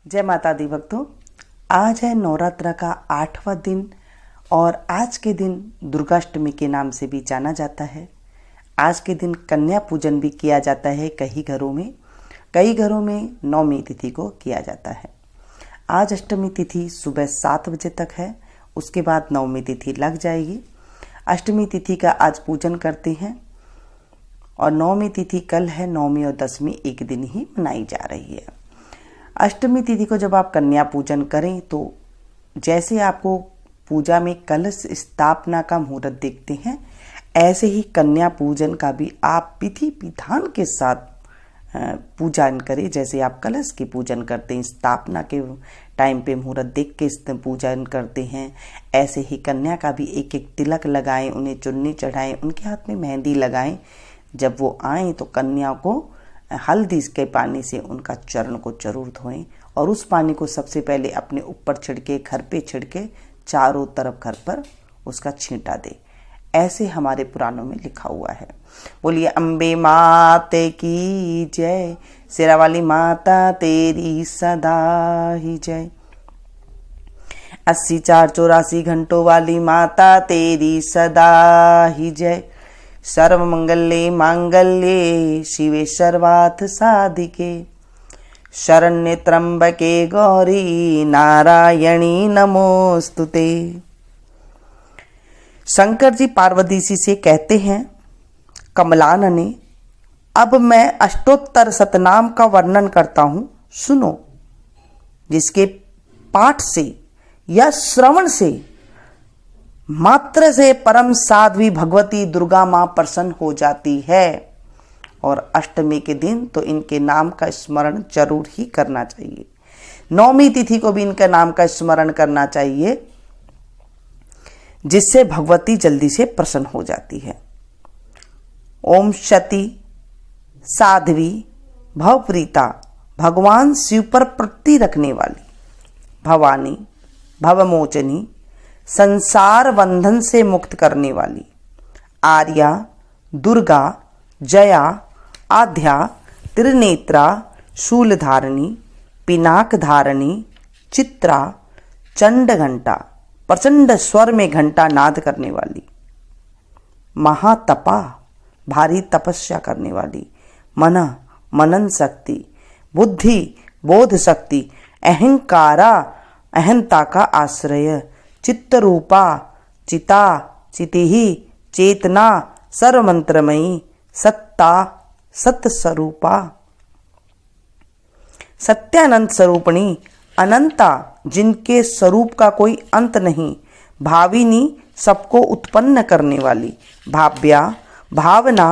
जय माता दी भक्तों। आज है नवरात्र का 8वां दिन और आज के दिन दुर्गाष्टमी के नाम से भी जाना जाता है। आज के दिन कन्या पूजन भी किया जाता है। कई घरों में नवमी तिथि को किया जाता है। आज अष्टमी तिथि सुबह 7 बजे तक है, उसके बाद नवमी तिथि लग जाएगी। अष्टमी तिथि का आज पूजन करते हैं और नवमी तिथि कल है। नवमी और दशमी एक दिन ही मनाई जा रही है। अष्टमी तिथि को जब आप कन्या पूजन करें तो जैसे आपको पूजा में कलश स्थापना का मुहूर्त देखते हैं, ऐसे ही कन्या पूजन का भी आप विधि विधान के साथ पूजन करें। जैसे आप कलश की पूजन करते हैं, स्थापना के टाइम पे मुहूर्त देख के पूजन करते हैं, ऐसे ही कन्या का भी एक एक तिलक लगाएं, उन्हें चुन्नी चढ़ाएं, उनके हाथ में मेहंदी लगाएं। जब वो आएँ तो कन्या को हल्दी के पानी से उनका चरण को जरूर धोएं और उस पानी को सबसे पहले अपने ऊपर छिड़के, घर पे छिड़के, चारों तरफ घर पर उसका छींटा दे। ऐसे हमारे पुराणों में लिखा हुआ है। बोलिए अम्बे माते की जय, शेरा वाली माता तेरी सदा ही जय। 80 4 84 घंटों वाली माता तेरी सदा ही जय। सर्व मंगल्ये मांगल्ये शिवे सर्वार्थ साधिके, शरण्ये त्र्यंबके गौरी नारायणी नमोस्तुते। शंकर जी पार्वती जी से कहते हैं, कमलानने अब मैं अष्टोत्तर शतनाम का वर्णन करता हूं, सुनो। जिसके पाठ से या श्रवण से मात्र से परम साध्वी भगवती दुर्गा मां प्रसन्न हो जाती है। और अष्टमी के दिन तो इनके नाम का स्मरण जरूर ही करना चाहिए। नवमी तिथि को भी इनका नाम का स्मरण करना चाहिए, जिससे भगवती जल्दी से प्रसन्न हो जाती है। ओम शती साध्वी भवप्रीता, भगवान शिव पर प्रीति रखने वाली, भवानी भवमोचनी, संसार बंधन से मुक्त करने वाली, आर्या दुर्गा जया आध्या त्रिनेत्रा शूलधारिणी पिनाक धारिणी चित्रा चंड घंटा, प्रचंड स्वर में घंटा नाद करने वाली, महातपा भारी तपस्या करने वाली, मनन शक्ति, बुद्धि बोध शक्ति, अहंकारा अहंता का आश्रय, चित्त रूपा चिता चितिहि चेतना सर्वमंत्रमयी, सत्ता सत्य स्वरूपा, सत्यानंद स्वरूपिणी, अनंता जिनके स्वरूप का कोई अंत नहीं, भाविनी सबको उत्पन्न करने वाली, भाव्या भावना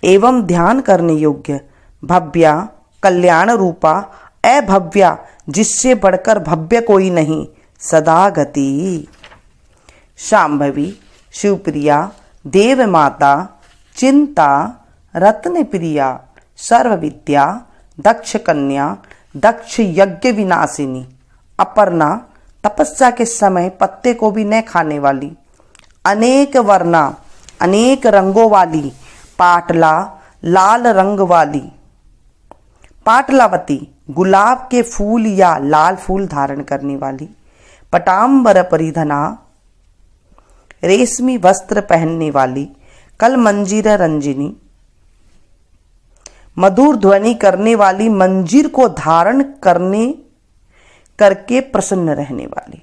एवं ध्यान करने योग्य, भव्या कल्याण रूपा, अभव्या जिससे बढ़कर भव्य कोई नहीं, सदा गति, शांभवी शिवप्रिया देव माता, चिंता रत्न प्रिया, सर्व विद्या, दक्ष कन्या, दक्ष यज्ञ विनाशिनी, अपर्णा तपस्या के समय पत्ते को भी न खाने वाली, अनेक वर्णा अनेक रंगों वाली, पाटला लाल रंग वाली, पाटलावती गुलाब के फूल या लाल फूल धारण करने वाली, पटाम्बर परिधना रेशमी वस्त्र पहनने वाली, कल मंजीर रंजिनी मधुर ध्वनि करने वाली, मंजीर को धारण करके प्रसन्न रहने वाली,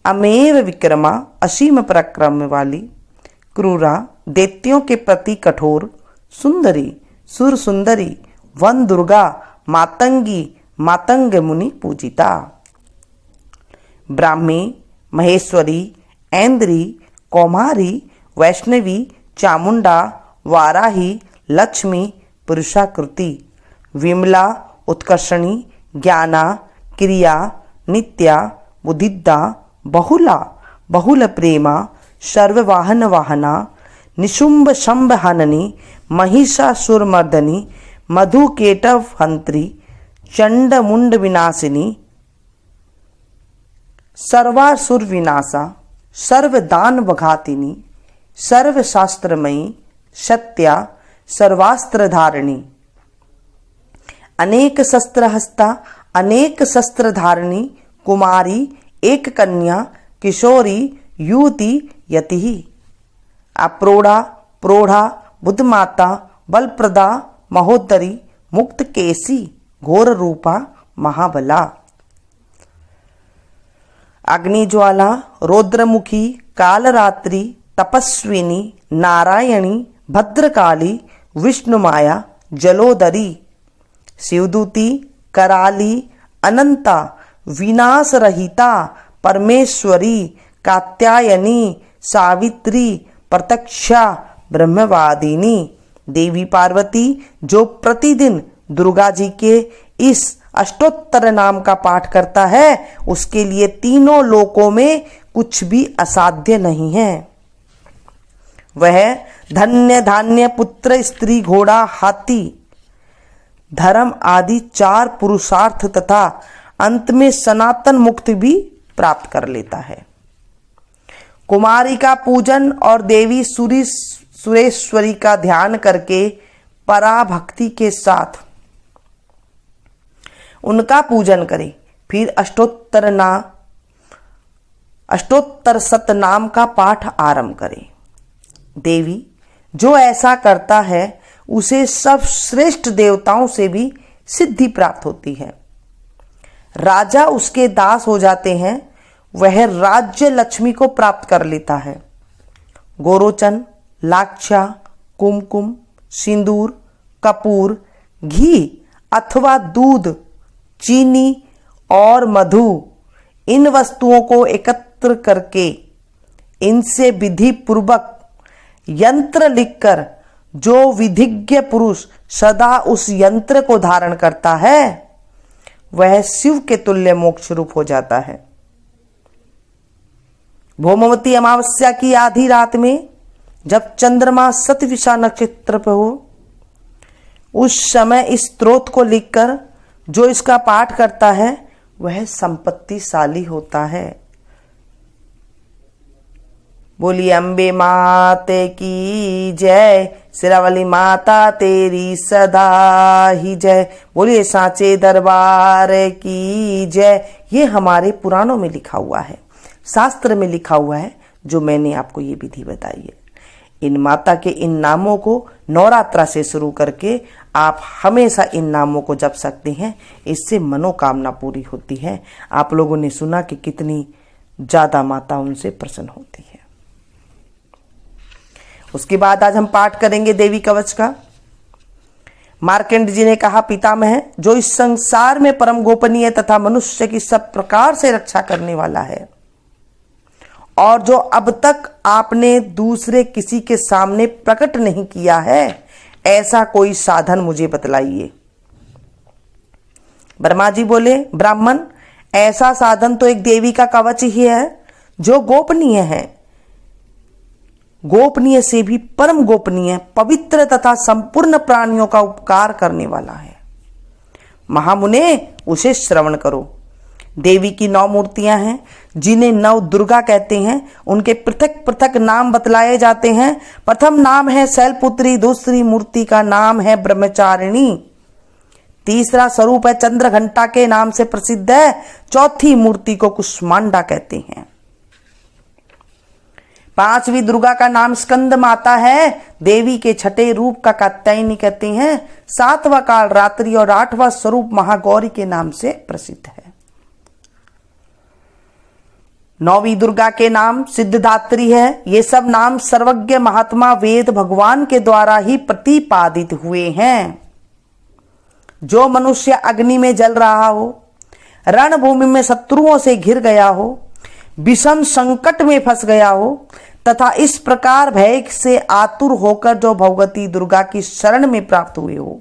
अमेव विक्रमा असीम पराक्रम वाली, क्रूरा दैत्यों के प्रति कठोर, सुंदरी सुर सुंदरी, वन दुर्गा मातंगी मातंग मुनि पूजिता, ब्राह्मी महेश्वरी ऐन्द्री कौमारी वैष्णवी चामुंडा वाराही लक्ष्मी पुरुषाकृति, विमला उत्कर्षणी ज्ञाना क्रिया नित्या बुद्धिदा, बहुला बहुल प्रेमा, सर्ववाहन वाहना, निशुंभ शंभ हननी, महिषासुर मर्दनी, मधुकेटव हंत्री, चंड मुंड विनाशिनी, सर्वासुर विनाशा, सर्वदान वघातिनी, सर्वशास्त्रमयी, सत्या सर्वास्त्र धारिणी, अनेक शस्त्र हस्ता अनेक शस्त्र धारिणी कुमारी एक कन्या किशोरी युवती यति अप्रोढ़ा प्रौढ़ा बुद्धमाता बलप्रदा महोदरी मुक्त केसी घोर रूपा महाबला। अग्निज्वाला रौद्रमुखी कालरात्रि तपस्विनी नारायणी भद्रकाली विष्णुमाया जलोदरी शिवदूती कराली अनंता विनाश रहिता परमेश्वरी कात्यायनी सावित्री प्रत्यक्षा ब्रह्मवादिनी। देवी पार्वती जो प्रतिदिन दुर्गा जी के इस अष्टोत्तर नाम का पाठ करता है उसके लिए तीनों लोकों में कुछ भी असाध्य नहीं है। वह धन्य धान्य पुत्र स्त्री घोड़ा हाथी धर्म आदि 4 पुरुषार्थ तथा अंत में सनातन मुक्ति भी प्राप्त कर लेता है। कुमारी का पूजन और देवी सुरेश्वरी का ध्यान करके पराभक्ति के साथ उनका पूजन करे, फिर अष्टोत्तर सतनाम का पाठ आरंभ करे। देवी जो ऐसा करता है उसे सब श्रेष्ठ देवताओं से भी सिद्धि प्राप्त होती है। राजा उसके दास हो जाते हैं, वह राज्य लक्ष्मी को प्राप्त कर लेता है। गोरोचन लाक्षा कुमकुम सिंदूर कपूर घी अथवा दूध चीनी और मधु इन वस्तुओं को एकत्र करके इनसे विधि पूर्वक यंत्र लिखकर जो विधिज्ञ पुरुष सदा उस यंत्र को धारण करता है वह शिव के तुल्य मोक्ष रूप हो जाता है। भौमवती अमावस्या की आधी रात में जब चंद्रमा सतविशा नक्षत्र पर हो उस समय इस स्तोत्र को लिखकर जो इसका पाठ करता है वह संपत्तिशाली होता है। बोली अम्बे माते की जय, सिरावली माता तेरी सदा ही जय, बोलिए सांचे दरबार की जय। ये हमारे पुराणों में लिखा हुआ है, शास्त्र में लिखा हुआ है, जो मैंने आपको ये विधि बताई है। इन माता के इन नामों को नवरात्रा से शुरू करके आप हमेशा इन नामों को जप सकते हैं, इससे मनोकामना पूरी होती है। आप लोगों ने सुना कि कितनी ज्यादा माता उनसे प्रसन्न होती है। उसके बाद आज हम पाठ करेंगे देवी कवच का। मार्कंड जी ने कहा, पितामह जो इस संसार में परम गोपनीय तथा मनुष्य की सब प्रकार से रक्षा करने वाला है और जो अब तक आपने दूसरे किसी के सामने प्रकट नहीं किया है, ऐसा कोई साधन मुझे बतलाइए। ब्रह्मा जी बोले, ब्राह्मण ऐसा साधन तो एक देवी का कवच ही है जो गोपनीय है, गोपनीय से भी परम गोपनीय, पवित्र तथा संपूर्ण प्राणियों का उपकार करने वाला है। महामुने उसे श्रवण करो। देवी की 9 मूर्तियां हैं जिन्हें 9 दुर्गा कहते हैं। उनके पृथक पृथक नाम बतलाए जाते हैं। प्रथम नाम है शैलपुत्री, दूसरी मूर्ति का नाम है ब्रह्मचारिणी, तीसरा स्वरूप है चंद्रघंटा के नाम से प्रसिद्ध है, चौथी मूर्ति को कुष्मांडा कहते हैं। 5वीं दुर्गा का नाम स्कंद माता है, देवी के छठे रूप का कात्यायनी कहते हैं। 7वां काल रात्रि और 8वां स्वरूप महागौरी के नाम से प्रसिद्ध है। 9वीं दुर्गा के नाम सिद्धदात्री है। ये सब नाम सर्वज्ञ महात्मा वेद भगवान के द्वारा ही प्रतिपादित हुए हैं। जो मनुष्य अग्नि में जल रहा हो, रणभूमि में शत्रुओं से घिर गया हो, विषम संकट में फंस गया हो तथा इस प्रकार भय से आतुर होकर जो भगवती दुर्गा की शरण में प्राप्त हुए हो,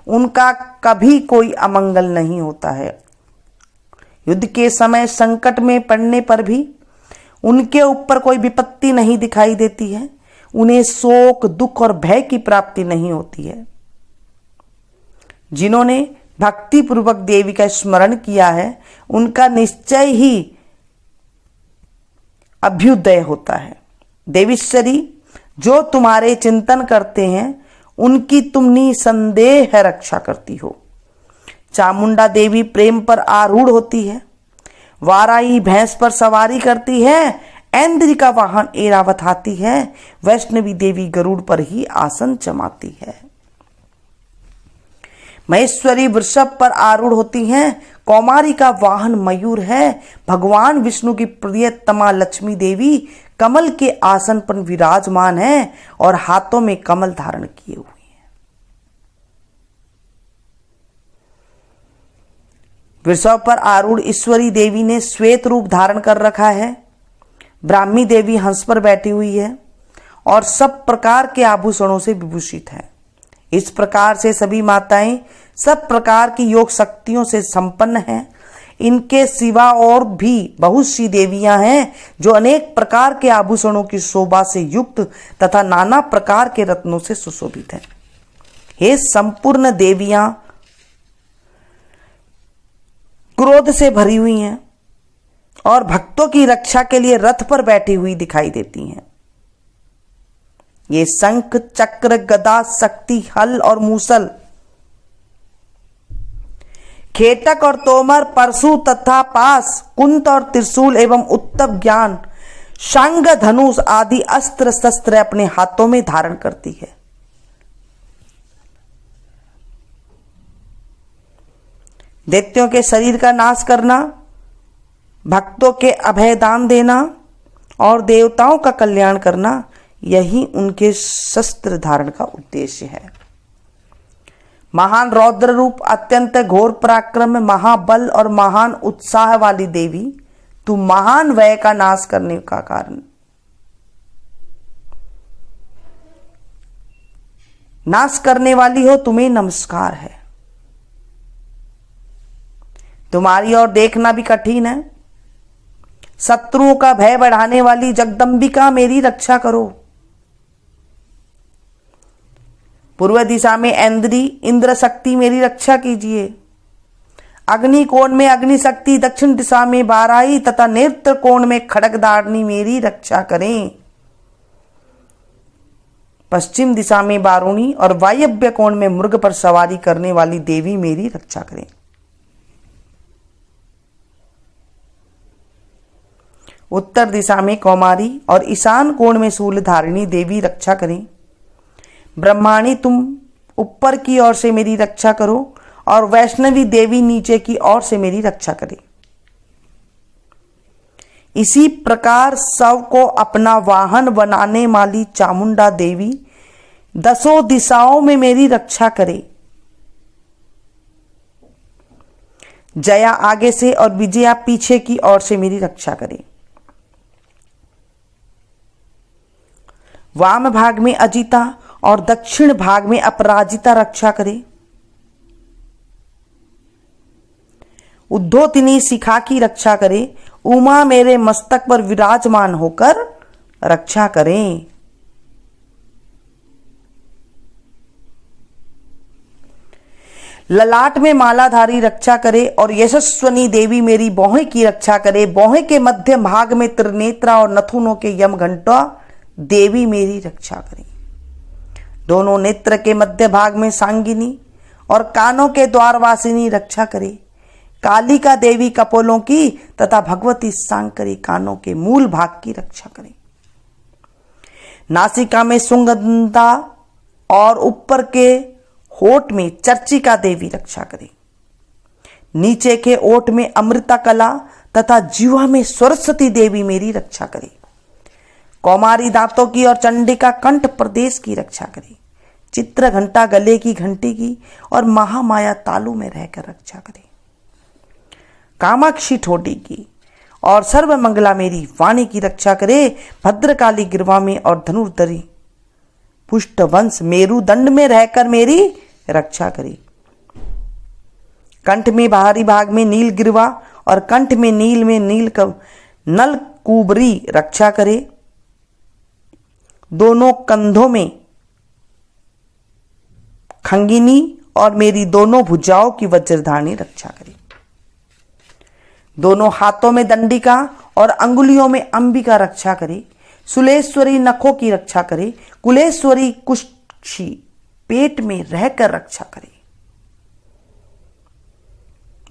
उनका कभी कोई अमंगल नहीं होता है। युद्ध के समय संकट में पड़ने पर भी उनके ऊपर कोई विपत्ति नहीं दिखाई देती है। उन्हें शोक दुख और भय की प्राप्ति नहीं होती है। जिन्होंने भक्ति पूर्वक देवी का स्मरण किया है उनका निश्चय ही अभ्युदय होता है। देवीश्वरी जो तुम्हारे चिंतन करते हैं उनकी तुम निसंदेह रक्षा करती हो। चामुंडा देवी प्रेम पर आरूढ़ होती है। वाराही भैंस पर सवारी करती है। ऐन्द्री का वाहन ऐरावत हाथी है। वैष्णवी देवी गरुड़ पर ही आसन जमाती है। महेश्वरी वृषभ पर आरूढ़ होती हैं। कौमारी का वाहन मयूर है। भगवान विष्णु की प्रियतमा लक्ष्मी देवी कमल के आसन पर विराजमान है और हाथों में कमल धारण किए हुए हैं। वृषभ पर आरूढ़ ईश्वरी देवी ने श्वेत रूप धारण कर रखा है। ब्राह्मी देवी हंस पर बैठी हुई है और सब प्रकार के आभूषणों से विभूषित है। इस प्रकार से सभी माताएं सब प्रकार की योग शक्तियों से संपन्न हैं। इनके सिवा और भी बहुत सी देवियां हैं जो अनेक प्रकार के आभूषणों की शोभा से युक्त तथा नाना प्रकार के रत्नों से सुशोभित हैं। हे संपूर्ण देवियां क्रोध से भरी हुई हैं और भक्तों की रक्षा के लिए रथ पर बैठी हुई दिखाई देती हैं। ये शंख, चक्र, गदा, शक्ति, हल और मूसल, खेटक और तोमर, परशु तथा पास, कुंत और त्रिशूल एवं उत्तम ज्ञान, शांग, धनुष आदि अस्त्र शस्त्र अपने हाथों में धारण करती है। दैत्यों के शरीर का नाश करना, भक्तों के अभय दान देना और देवताओं का कल्याण करना, यही उनके शस्त्र धारण का उद्देश्य है। महान रौद्र रूप, अत्यंत घोर पराक्रम, महाबल और महान उत्साह वाली देवी, तू महान व्यय का नाश करने का कारण, नाश करने वाली हो, तुम्हें नमस्कार है। तुम्हारी ओर देखना भी कठिन है। शत्रुओं का भय बढ़ाने वाली जगदंबिका मेरी रक्षा करो। पूर्व दिशा में ऐन्द्री इंद्र शक्ति मेरी रक्षा कीजिए। अग्नि कोण में अग्नि शक्ति, दक्षिण दिशा में बाराही तथा नेत्र कोण में खड्गधारिणी मेरी रक्षा करें। पश्चिम दिशा में बारुणी और वायव्य कोण में मृग पर सवारी करने वाली देवी मेरी रक्षा करें। उत्तर दिशा में कौमारी और ईशान कोण में शूलधारिणी देवी रक्षा करें। ब्रह्माणी तुम ऊपर की ओर से मेरी रक्षा करो और वैष्णवी देवी नीचे की ओर से मेरी रक्षा करे। इसी प्रकार सब को अपना वाहन बनाने वाली चामुंडा देवी दसों दिशाओं में मेरी रक्षा करे। जया आगे से और विजया पीछे की ओर से मेरी रक्षा करे। वाम भाग में अजिता और दक्षिण भाग में अपराजिता रक्षा करे। उद्धोतिनी शिखा की रक्षा करे। उमा मेरे मस्तक पर विराजमान होकर रक्षा करें। ललाट में मालाधारी रक्षा करे और यशस्वनी देवी मेरी बाहें की रक्षा करे। बाहें के मध्य भाग में त्रिनेत्रा और नथुनों के यम घंटा देवी मेरी रक्षा करे। दोनों नेत्र के मध्य भाग में सांगिनी और कानों के द्वारवासिनी रक्षा करे। कालिका देवी कपोलों की तथा भगवती सांकरी कानों के मूल भाग की रक्षा करे। नासिका में सुगंधा और ऊपर के होठ में चर्चिका देवी रक्षा करे। नीचे के ओठ में अमृता कला तथा जीवा में सरस्वती देवी मेरी रक्षा करे। कौमारी दांतों की और चंडिका कंठ प्रदेश की रक्षा करे। चित्र घंटा गले की घंटी की और महामाया तालू में रहकर रक्षा करे। कामाक्षी ठोडी की और सर्वमंगला मेरी वाणी की रक्षा करे। भद्रकाली गिरवा में और धनुर्धरी पुष्ट वंश मेरुदंड में रहकर मेरी रक्षा करे। कंठ में बाहरी भाग में नील गिरवा और कंठ में नल कुबरी रक्षा करे। दोनों कंधों में खंगिनी और मेरी दोनों भुजाओं की वज्रधारणी रक्षा करे। दोनों हाथों में दंडिका और अंगुलियों में अंबिका रक्षा करे। सुलेश्वरी नखों की रक्षा करे। कुलेश्वरी कुक्षी पेट में रहकर रक्षा करे।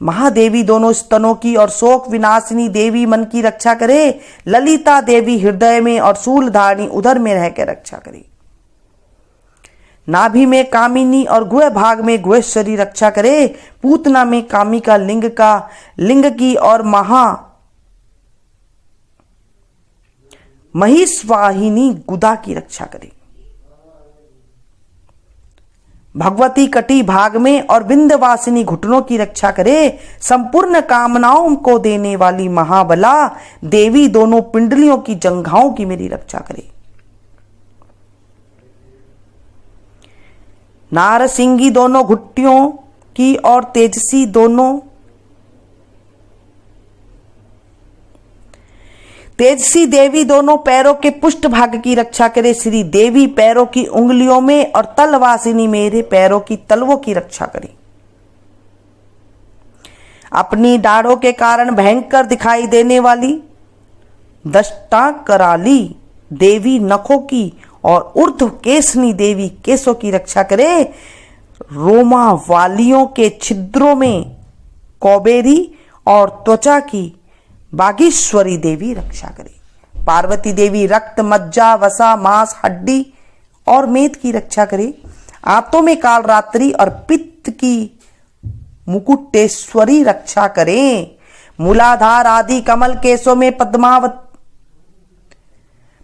महादेवी दोनों स्तनों की और शोक विनाशिनी देवी मन की रक्षा करे। ललिता देवी हृदय में और शूलधारिणी उदर में रहकर रक्षा करे। नाभि में कामिनी और गुह भाग में गुहेश्वरी रक्षा करे। पूतना में कामिका लिंग की और महिषवाहिनी गुदा की रक्षा करे। भगवती कटी भाग में और विंध्यवासिनी घुटनों की रक्षा करे। संपूर्ण कामनाओं को देने वाली महाबला देवी दोनों पिंडलियों की जंघाओं की मेरी रक्षा करे। नारसिंगी दोनों घुट्टियों की और तेजसी देवी दोनों पैरों के पुष्ट भाग की रक्षा करे। श्री देवी पैरों की उंगलियों में और तलवासिनी मेरे पैरों की तलवों की रक्षा करे। अपनी दाढ़ों के कारण भयंकर दिखाई देने वाली दष्टा कराली देवी नखों की और ऊर्ध्व केशनी देवी केशों की रक्षा करे। रोमा वालियों के छिद्रों में कौबेरी और त्वचा की बागेश्वरी देवी रक्षा करे। पार्वती देवी रक्त मज्जा वसा मांस हड्डी और मेद की रक्षा करे। आंतों में काल रात्रि और पित्त की मुकुटेश्वरी रक्षा करे। मूलाधार आदि कमल केशों में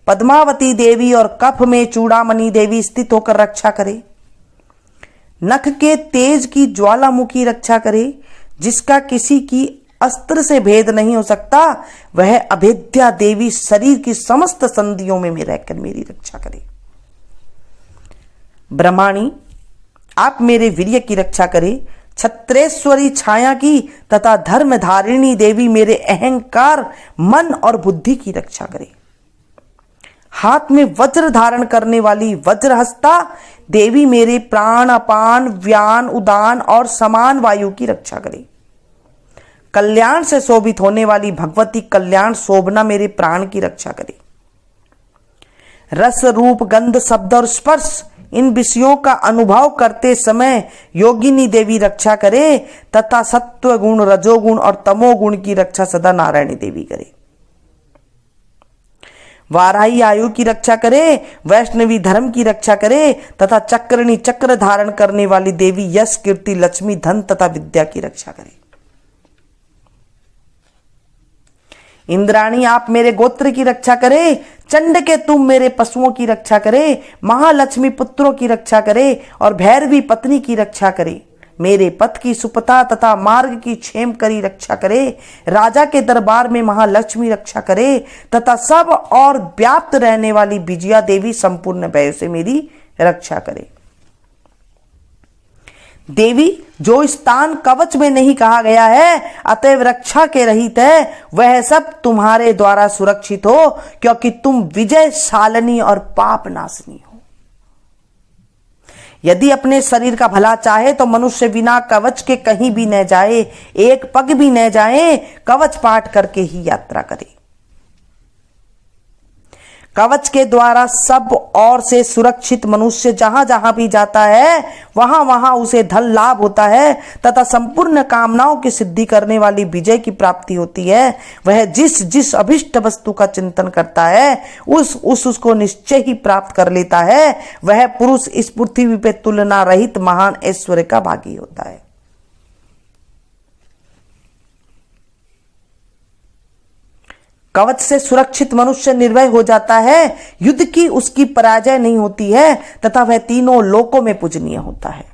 पद्मावती देवी और कफ में चूड़ामणि देवी स्थित होकर रक्षा करे। नख के तेज की ज्वालामुखी रक्षा करे। जिसका किसी की अस्त्र से भेद नहीं हो सकता, वह अभेद्या देवी शरीर की समस्त संधियों में रहकर मेरी रक्षा करे। ब्रह्माणी आप मेरे वीर्य की रक्षा करे। छत्रेश्वरी छाया की तथा धर्मधारिणी देवी मेरे अहंकार मन और बुद्धि की रक्षा करे। हाथ में वज्र धारण करने वाली वज्रहस्ता देवी मेरे प्राण अपान व्यान उदान और समान वायु की रक्षा करे। कल्याण से शोभित होने वाली भगवती कल्याण शोभना मेरे प्राण की रक्षा करे। रस रूप गंध शब्द और स्पर्श इन विषयों का अनुभव करते समय योगिनी देवी रक्षा करे तथा सत्व गुण रजोगुण और तमोगुण की रक्षा सदा नारायणी देवी करे। वाराही आयु की रक्षा करे, वैष्णवी धर्म की रक्षा करे तथा चक्रणी चक्र धारण करने वाली देवी यश कीर्ति लक्ष्मी धन तथा विद्या की रक्षा करे। इंद्राणी आप मेरे गोत्र की रक्षा करे। चंड के तुम मेरे पशुओं की रक्षा करे। महालक्ष्मी पुत्रों की रक्षा करे और भैरवी पत्नी की रक्षा करे। मेरे पथ की सुपथा तथा मार्ग की क्षेम करी रक्षा करे। राजा के दरबार में महालक्ष्मी रक्षा करे तथा सब और व्याप्त रहने वाली विजया देवी संपूर्ण भय से मेरी रक्षा करे। देवी जो स्थान कवच में नहीं कहा गया है अतएव रक्षा के रहित है, वह सब तुम्हारे द्वारा सुरक्षित हो, क्योंकि तुम विजयशालिनी और पाप नाशनी हो। यदि अपने शरीर का भला चाहे तो मनुष्य बिना कवच के कहीं भी न जाए, एक पग भी न जाए, कवच पाठ करके ही यात्रा करे। कवच के द्वारा सब ओर से सुरक्षित मनुष्य जहां जहां भी जाता है वहां वहां उसे धन लाभ होता है तथा संपूर्ण कामनाओं की सिद्धि करने वाली विजय की प्राप्ति होती है। वह जिस जिस अभिष्ट वस्तु का चिंतन करता है उसको निश्चय ही प्राप्त कर लेता है। वह पुरुष इस पृथ्वी पे तुलना रहित महान ऐश्वर्य का भागी होता है। कवच से सुरक्षित मनुष्य निर्भय हो जाता है, युद्ध की उसकी पराजय नहीं होती है तथा वह तीनों लोकों में पूजनीय होता है।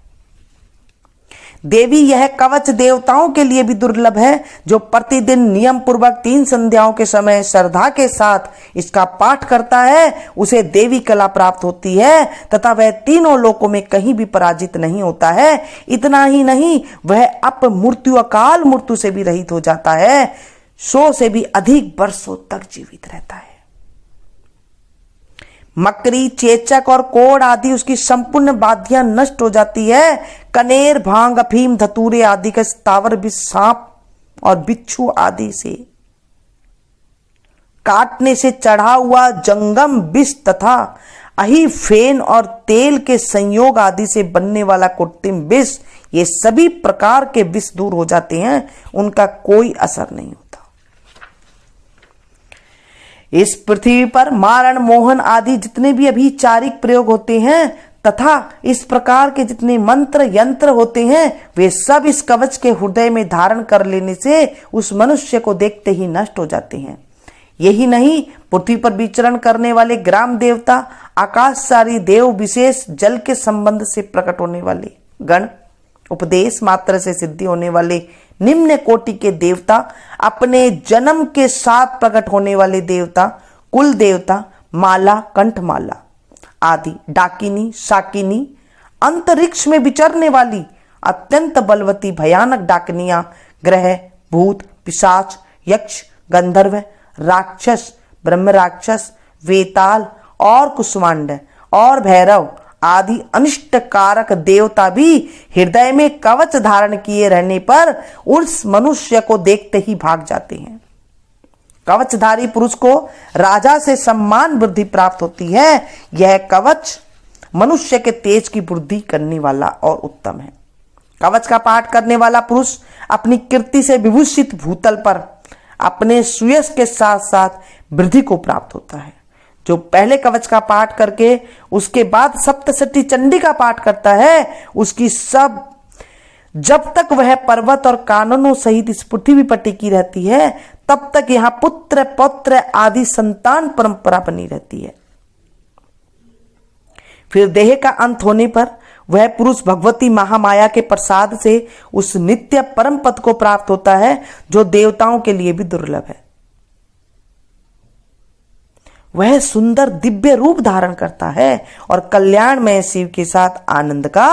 देवी यह कवच देवताओं के लिए भी दुर्लभ है। जो प्रतिदिन नियम पूर्वक 3 संध्याओं के समय श्रद्धा के साथ इसका पाठ करता है उसे देवी कला प्राप्त होती है तथा वह तीनों लोकों में कहीं भी पराजित नहीं होता है। इतना ही नहीं, वह अपमृत्यु अकाल मृत्यु से भी रहित हो जाता है, 100 से भी अधिक वर्षों तक जीवित रहता है। मकरी चेचक और कोड़ आदि उसकी संपूर्ण बाधियां नष्ट हो जाती है। कनेर भांग अफीम धतूरे आदि का स्थावर भी सांप और बिच्छू आदि से काटने से चढ़ा हुआ जंगम विष तथा अही फेन और तेल के संयोग आदि से बनने वाला कृत्रिम विष ये सभी प्रकार के विष दूर हो जाते हैं, उनका कोई असर नहीं होता। इस पृथ्वी पर मारण, मोहन आदि जितने भी अभिचारिक प्रयोग होते हैं तथा इस प्रकार के जितने मंत्र यंत्र होते हैं, वे सब इस कवच के हृदय में धारण कर लेने से उस मनुष्य को देखते ही नष्ट हो जाते हैं। यही नहीं, पृथ्वी पर विचरण करने वाले ग्राम देवता, आकाशचारी देव, विशेष जल के संबंध से प्रकट होने वाले गण, उपदेश मात्र से सिद्धि होने वाले निम्न कोटि के देवता, अपने जन्म के साथ प्रकट होने वाले देवता, कुल देवता, माला, कंठमाला आदि, डाकिनी, शाकिनी, अंतरिक्ष में विचरने वाली अत्यंत बलवती भयानक डाकनियां, ग्रह, भूत, पिशाच, यक्ष, गंधर्व, राक्षस, ब्रह्म राक्षस, वेताल और कुष्मांड और भैरव आदि अनिष्ट कारक देवता भी हृदय में कवच धारण किए रहने पर उस मनुष्य को देखते ही भाग जाते हैं। कवचधारी पुरुष को राजा से सम्मान वृद्धि प्राप्त होती है। यह कवच मनुष्य के तेज की वृद्धि करने वाला और उत्तम है। कवच का पाठ करने वाला पुरुष अपनी कीर्ति से विभूषित भूतल पर अपने सुयश के साथ साथ वृद्धि को प्राप्त होता है। जो पहले कवच का पाठ करके उसके बाद सप्तशती चंडी का पाठ करता है, उसकी सब जब तक वह पर्वत और काननों सहित इस पृथ्वी पर टिकी रहती है, तब तक यहां पुत्र पौत्र आदि संतान परंपरा बनी रहती है। फिर देह का अंत होने पर वह पुरुष भगवती महामाया के प्रसाद से उस नित्य परम पद को प्राप्त होता है, जो देवताओं के लिए भी दुर्लभ है। वह सुंदर दिव्य रूप धारण करता है और कल्याणमय शिव के साथ आनंद का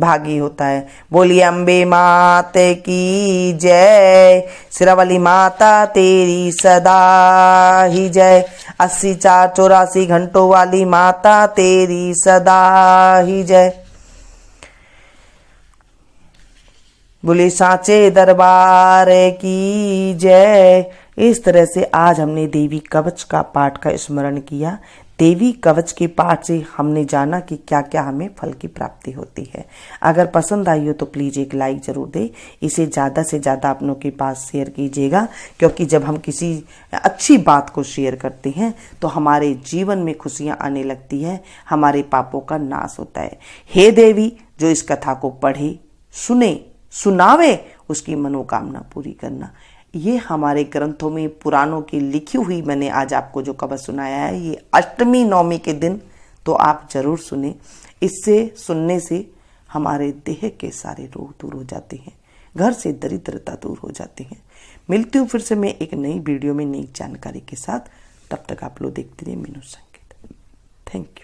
भागी होता है। बोलिए अम्बे माते की जय, सिरावली माता तेरी सदा ही जय, 80-4-84 घंटों वाली माता तेरी सदा ही जय। बोले सांचे दरबार की जय। इस तरह से आज हमने देवी कवच का पाठ का स्मरण किया। देवी कवच के पाठ से हमने जाना कि क्या क्या हमें फल की प्राप्ति होती है। अगर पसंद आई हो तो प्लीज़ एक लाइक जरूर दें। इसे ज़्यादा से ज़्यादा अपनों के पास शेयर कीजिएगा, क्योंकि जब हम किसी अच्छी बात को शेयर करते हैं तो हमारे जीवन में खुशियाँ आने लगती है, हमारे पापों का नाश होता है। हे देवी, जो इस कथा को पढ़े, सुने, सुनावे, उसकी मनोकामना पूरी करना। ये हमारे ग्रंथों में पुराणों की लिखी हुई मैंने आज आपको जो कवच सुनाया है, ये अष्टमी नवमी के दिन तो आप जरूर सुने। इससे सुनने से हमारे देह के सारे रोग दूर हो जाते हैं, घर से दरिद्रता दूर हो जाती है। मिलती हूँ फिर से मैं एक नई वीडियो में नई जानकारी के साथ। तब तक आप लोग देखते रहिए मीनू संकेत। Thank you.